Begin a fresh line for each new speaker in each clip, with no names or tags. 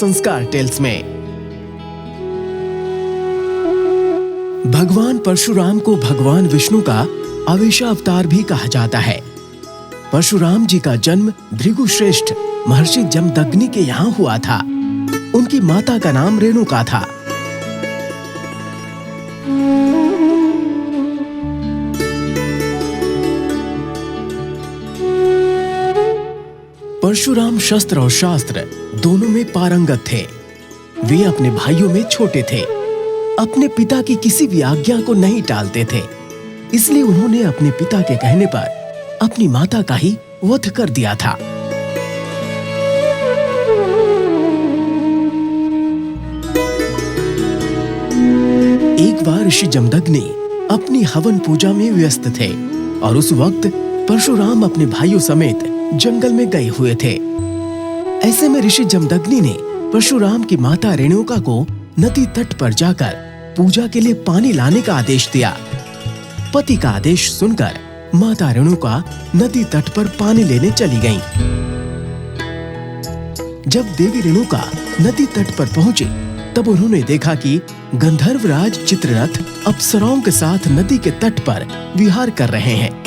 संस्कार टेल्स में। भगवान परशुराम को भगवान विष्णु का अवेशावतार भी कहा जाता है। परशुराम जी का जन्म भृगुश्रेष्ठ महर्षि जमदग्नि के यहाँ हुआ था। उनकी माता का नाम रेणुका था। परशुराम शस्त्र और शास्त्र दोनों में पारंगत थे। वे अपने भाइयों में छोटे थे। अपने पिता की किसी भी आज्ञा को नहीं टालते थे। इसलिए उन्होंने अपने पिता के कहने पर अपनी माता का ही वध कर दिया था। एक बार ऋषि जमदग्नि अपनी हवन पूजा में व्यस्त थे और उस वक्त परशुराम अपने भाइयों समेत जंगल में गए हुए थे। ऐसे में ऋषि जमदग्नि ने परशुराम की माता रेणुका को नदी तट पर जाकर पूजा के लिए पानी लाने का आदेश दिया। पति का आदेश सुनकर माता रेणुका नदी तट पर पानी लेने चली गईं। जब देवी रेणुका नदी तट पर पहुंची तब उन्होंने देखा कि गंधर्वराज चित्ररथ अप्सराओं के साथ नदी के तट पर विहार कर रहे हैं।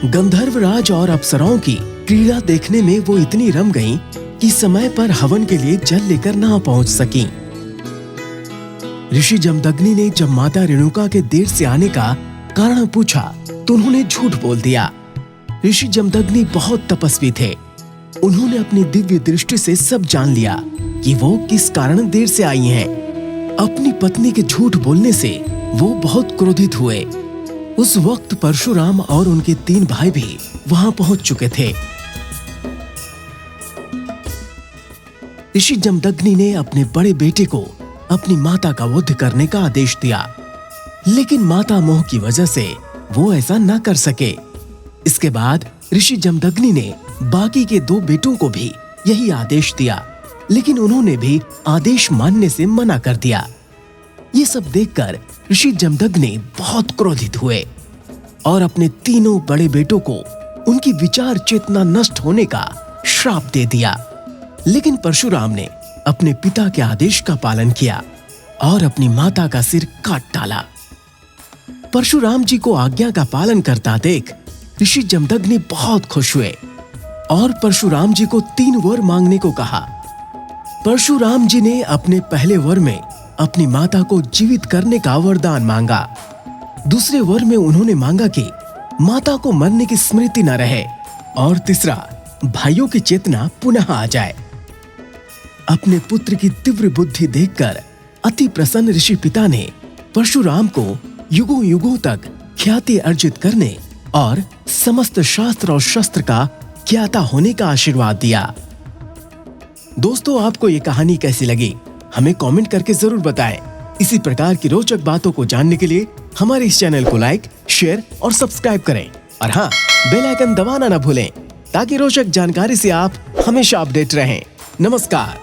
गंधर्वराज और अप्सराओं की क्रीड़ा देखने में वो इतनी रम गईं कि समय पर हवन के लिए जल लेकर ना पहुंच सकीं। ऋषि जमदग्नि ने जब माता रेणुका के देर से आने का कारण पूछा तो उन्होंने झूठ बोल दिया। ऋषि जमदग्नि बहुत तपस्वी थे। उन्होंने अपनी दिव्य दृष्टि से सब जान लिया कि वो किस कारण देर से आई हैं। अपनी पत्नी के झूठ बोलने से वो बहुत क्रोधित हुए। उस वक्त परशुराम और उनके 3 भाई भी वहां पहुंच चुके थे। ऋषि जमदग्नि ने अपने बड़े बेटे को अपनी माता का वध करने का आदेश दिया, लेकिन माता मोह की वजह से वो ऐसा न कर सके। इसके बाद ऋषि जमदग्नि ने बाकी के 2 बेटों को भी यही आदेश दिया, लेकिन उन्होंने भी आदेश मानने से मना कर दिया। ये सब देखकर ऋषि जमदग्नि बहुत क्रोधित हुए और अपने 3 बड़े बेटों को उनकी विचार चेतना नष्ट होने का श्राप दे दिया। लेकिन परशुराम ने अपने पिता के आदेश का पालन किया और अपनी माता का सिर काट डाला। परशुराम जी को आज्ञा का पालन करता देख ऋषि जमदग्नि बहुत खुश हुए और परशुराम जी को 3 वर मांगने को कहा। परशुराम जी ने अपने पहले वर में अपनी माता को जीवित करने का वरदान मांगा। दूसरे वर में उन्होंने मांगा कि माता को मरने की स्मृति न रहे और तीसरा भाइयों की चेतना पुनः आ जाए। अपने पुत्र की तीव्र बुद्धि देखकर अति प्रसन्न ऋषि पिता ने परशुराम को युगों युगों तक ख्याति अर्जित करने और समस्त शास्त्र और शस्त्र का ज्ञाता होने का आशीर्वाद दिया। दोस्तों, आपको ये कहानी कैसी लगी हमें कमेंट करके जरूर बताएं। इसी प्रकार की रोचक बातों को जानने के लिए हमारे इस चैनल को लाइक, शेयर और सब्सक्राइब करें और हाँ, बेल आइकन दबाना न भूलें ताकि रोचक जानकारी से आप हमेशा अपडेट रहें। नमस्कार।